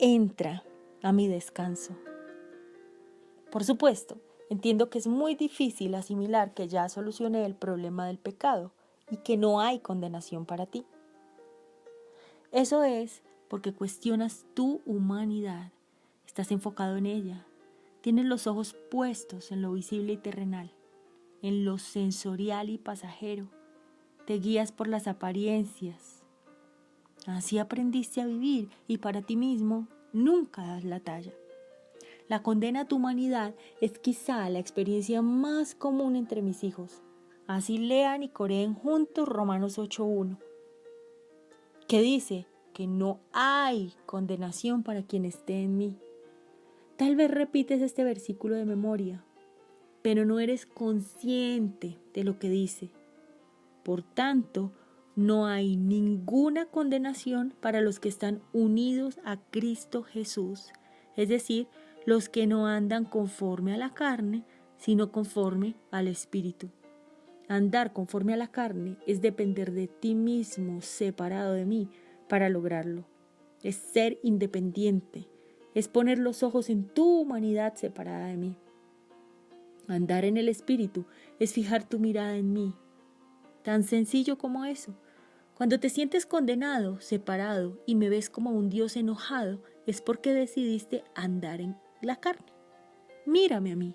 entra a mi descanso. Por supuesto, entiendo que es muy difícil asimilar que ya solucioné el problema del pecado y que no hay condenación para ti. Eso es porque cuestionas tu humanidad, estás enfocado en ella, tienes los ojos puestos en lo visible y terrenal, en lo sensorial y pasajero, te guías por las apariencias. Así aprendiste a vivir y para ti mismo nunca das la talla. La condena a tu humanidad es quizá la experiencia más común entre mis hijos. Así lean y coreen juntos Romanos 8:1, que dice que no hay condenación para quien esté en mí. Tal vez repites este versículo de memoria, pero no eres consciente de lo que dice. Por tanto, no hay ninguna condenación para los que están unidos a Cristo Jesús, es decir, los que no andan conforme a la carne, sino conforme al Espíritu. Andar conforme a la carne es depender de ti mismo, separado de mí, para lograrlo. Es ser independiente, es poner los ojos en tu humanidad separada de mí. Andar en el Espíritu es fijar tu mirada en mí. Tan sencillo como eso. Cuando te sientes condenado, separado y me ves como un Dios enojado, es porque decidiste andar en la carne. Mírame a mí.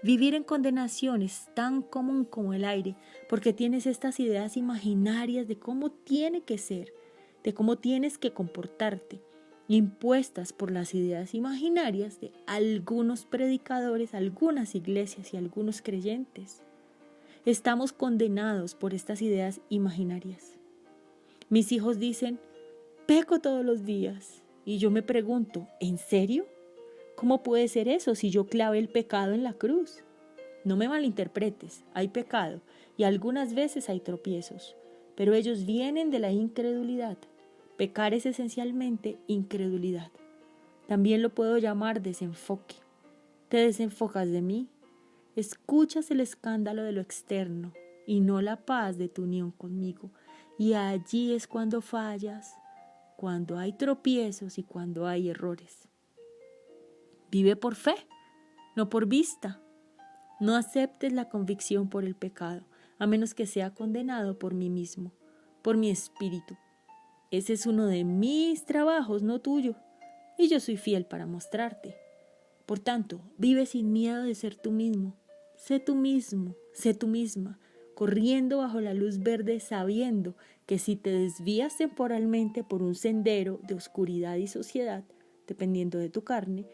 Vivir en condenación es tan común como el aire, porque tienes estas ideas imaginarias de cómo tiene que ser, de cómo tienes que comportarte, impuestas por las ideas imaginarias de algunos predicadores, algunas iglesias y algunos creyentes. Estamos condenados por estas ideas imaginarias. Mis hijos dicen, peco todos los días. Y yo me pregunto, ¿en serio? ¿Cómo puede ser eso si yo clavé el pecado en la cruz? No me malinterpretes, hay pecado y algunas veces hay tropiezos, pero ellos vienen de la incredulidad. Pecar es esencialmente incredulidad. También lo puedo llamar desenfoque. Te desenfocas de mí. Escuchas el escándalo de lo externo y no la paz de tu unión conmigo. Y allí es cuando fallas, cuando hay tropiezos y cuando hay errores. Vive por fe, no por vista. No aceptes la convicción por el pecado, a menos que sea condenado por mí mismo, por mi espíritu. Ese es uno de mis trabajos, no tuyo, y yo soy fiel para mostrarte. Por tanto, vive sin miedo de ser tú mismo. Sé tú mismo, sé tú misma, corriendo bajo la luz verde sabiendo que si te desvías temporalmente por un sendero de oscuridad y sociedad, dependiendo de tu carne,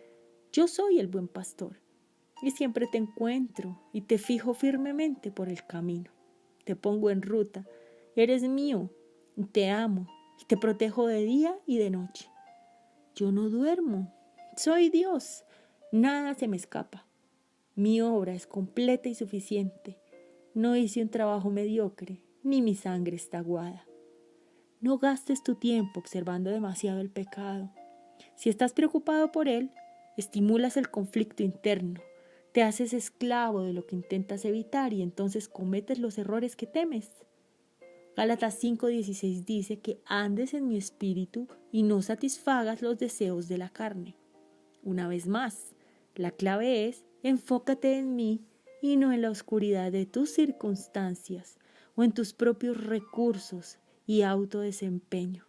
yo soy el buen pastor y siempre te encuentro y te fijo firmemente por el camino. Te pongo en ruta, eres mío, y te amo y te protejo de día y de noche. Yo no duermo, soy Dios, nada se me escapa. Mi obra es completa y suficiente. No hice un trabajo mediocre, ni mi sangre está aguada. No gastes tu tiempo observando demasiado el pecado. Si estás preocupado por él, estimulas el conflicto interno, te haces esclavo de lo que intentas evitar y entonces cometes los errores que temes. Gálatas 5:16 dice que andes en mi espíritu y no satisfagas los deseos de la carne. Una vez más, la clave es enfócate en mí y no en la oscuridad de tus circunstancias o en tus propios recursos y autodesempeño.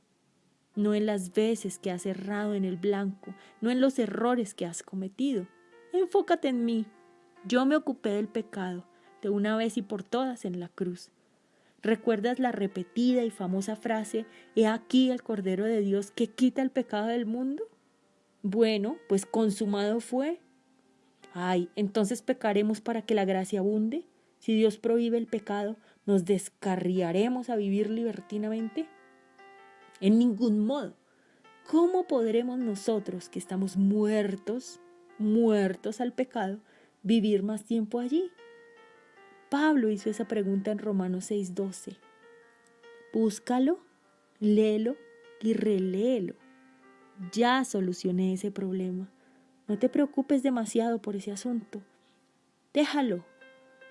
No en las veces que has errado en el blanco, no en los errores que has cometido. Enfócate en mí. Yo me ocupé del pecado de una vez y por todas en la cruz. ¿Recuerdas la repetida y famosa frase, he aquí el Cordero de Dios que quita el pecado del mundo? Bueno, pues consumado fue. Ay, entonces pecaremos para que la gracia abunde. Si Dios prohíbe el pecado, ¿nos descarriaremos a vivir libertinamente? En ningún modo. ¿Cómo podremos nosotros, que estamos muertos al pecado, vivir más tiempo allí? Pablo hizo esa pregunta en Romanos 6:12. Búscalo, léelo y reléelo. Ya solucioné ese problema. No te preocupes demasiado por ese asunto. Déjalo.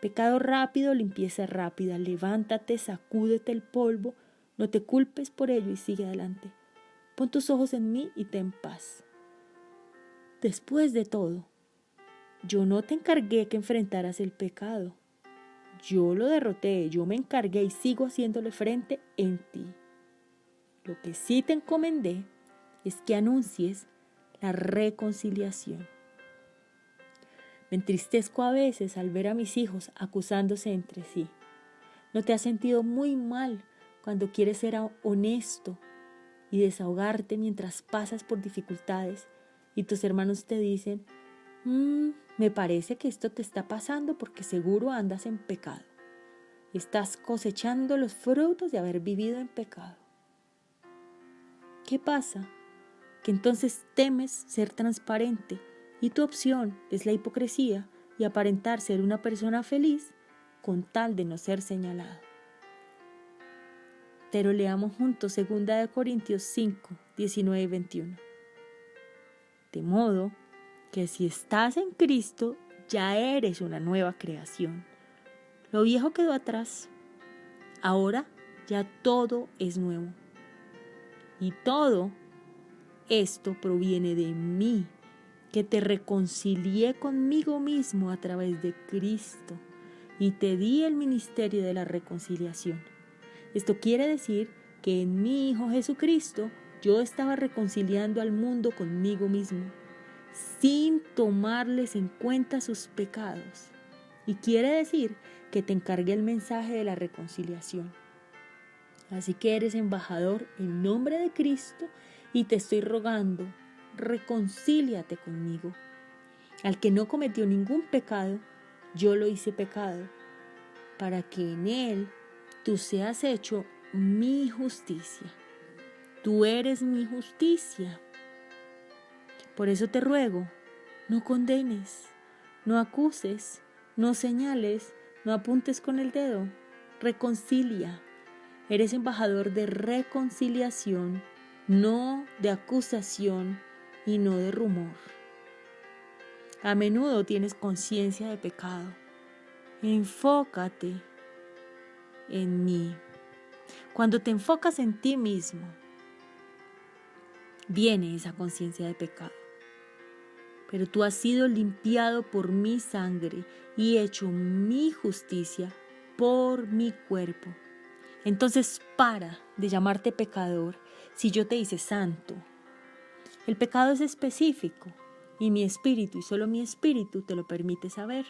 Pecado rápido, limpieza rápida. Levántate, sacúdete el polvo. No te culpes por ello y sigue adelante. Pon tus ojos en mí y ten paz. Después de todo, yo no te encargué que enfrentaras el pecado. Yo lo derroté, yo me encargué y sigo haciéndole frente en ti. Lo que sí te encomendé es que anuncies la reconciliación. Me entristezco a veces al ver a mis hijos acusándose entre sí. ¿No te has sentido muy mal cuando quieres ser honesto y desahogarte mientras pasas por dificultades y tus hermanos te dicen, me parece que esto te está pasando porque seguro andas en pecado? Estás cosechando los frutos de haber vivido en pecado. ¿Qué pasa? Que entonces temes ser transparente y tu opción es la hipocresía y aparentar ser una persona feliz con tal de no ser señalado. Pero leamos juntos 2 Corintios 5, 19 y 21. De modo que si estás en Cristo, ya eres una nueva creación. Lo viejo quedó atrás. Ahora ya todo es nuevo. Y todo esto proviene de mí, que te reconcilié conmigo mismo a través de Cristo y te di el ministerio de la reconciliación. Esto quiere decir que en mi Hijo Jesucristo yo estaba reconciliando al mundo conmigo mismo, sin tomarles en cuenta sus pecados. Y quiere decir que te encargué el mensaje de la reconciliación. Así que eres embajador en nombre de Cristo y te estoy rogando, reconcíliate conmigo. Al que no cometió ningún pecado, yo lo hice pecado, para que en él tú seas hecho mi justicia. Tú eres mi justicia. Por eso te ruego, no condenes, no acuses, no señales, no apuntes con el dedo. Reconcilia. Eres embajador de reconciliación, no de acusación y no de rumor. A menudo tienes conciencia de pecado. Enfócate en mí. Cuando te enfocas en ti mismo, viene esa conciencia de pecado. Pero tú has sido limpiado por mi sangre y hecho mi justicia por mi cuerpo. Entonces para de llamarte pecador si yo te hice santo. El pecado es específico y mi espíritu y solo mi espíritu te lo permite saber.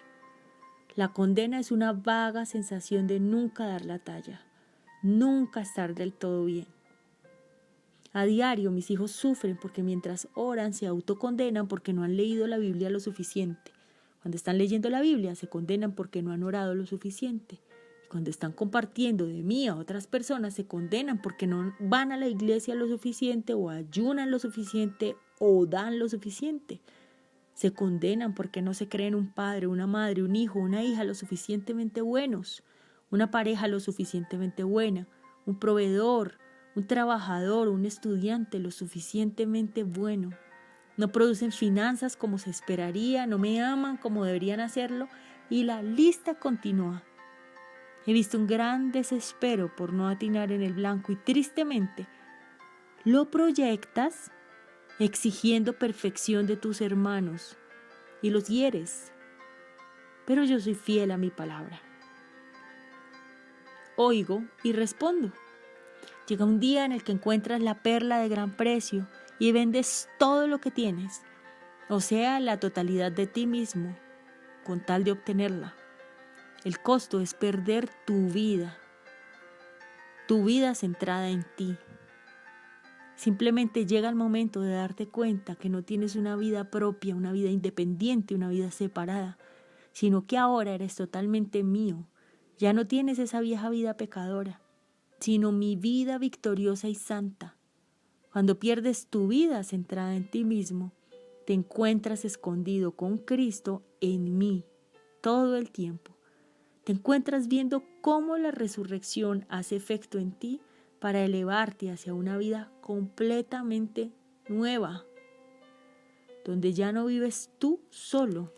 La condena es una vaga sensación de nunca dar la talla, nunca estar del todo bien. A diario mis hijos sufren porque mientras oran se autocondenan porque no han leído la Biblia lo suficiente. Cuando están leyendo la Biblia se condenan porque no han orado lo suficiente. Cuando están compartiendo de mí a otras personas, se condenan porque no van a la iglesia lo suficiente o ayunan lo suficiente o dan lo suficiente. Se condenan porque no se creen un padre, una madre, un hijo, una hija lo suficientemente buenos, una pareja lo suficientemente buena, un proveedor, un trabajador, un estudiante lo suficientemente bueno. No producen finanzas como se esperaría, no me aman como deberían hacerlo y la lista continúa. He visto un gran desespero por no atinar en el blanco y tristemente lo proyectas exigiendo perfección de tus hermanos y los hieres. Pero yo soy fiel a mi palabra. Oigo y respondo. Llega un día en el que encuentras la perla de gran precio y vendes todo lo que tienes, o sea, la totalidad de ti mismo, con tal de obtenerla. El costo es perder tu vida centrada en ti. Simplemente llega el momento de darte cuenta que no tienes una vida propia, una vida independiente, una vida separada, sino que ahora eres totalmente mío. Ya no tienes esa vieja vida pecadora, sino mi vida victoriosa y santa. Cuando pierdes tu vida centrada en ti mismo, te encuentras escondido con Cristo en mí todo el tiempo. Te encuentras viendo cómo la resurrección hace efecto en ti para elevarte hacia una vida completamente nueva, donde ya no vives tú solo,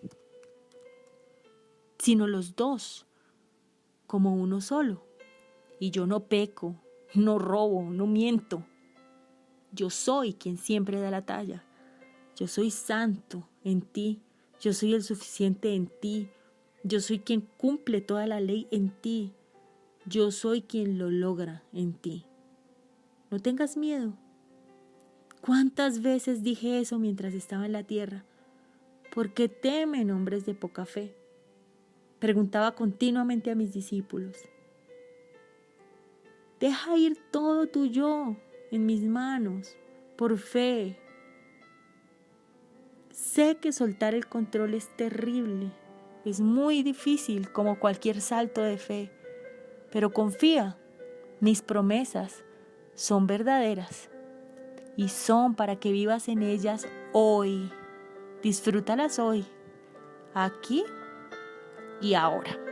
sino los dos, como uno solo. Y yo no peco, no robo, no miento. Yo soy quien siempre da la talla. Yo soy santo en ti. Yo soy el suficiente en ti. Yo soy quien cumple toda la ley en ti. Yo soy quien lo logra en ti. No tengas miedo. ¿Cuántas veces dije eso mientras estaba en la tierra? ¿Por qué temen hombres de poca fe? Preguntaba continuamente a mis discípulos. Deja ir todo tu yo en mis manos, por fe. Sé que soltar el control es terrible, es muy difícil como cualquier salto de fe, pero confía, mis promesas son verdaderas y son para que vivas en ellas hoy. Disfrútalas hoy, aquí y ahora.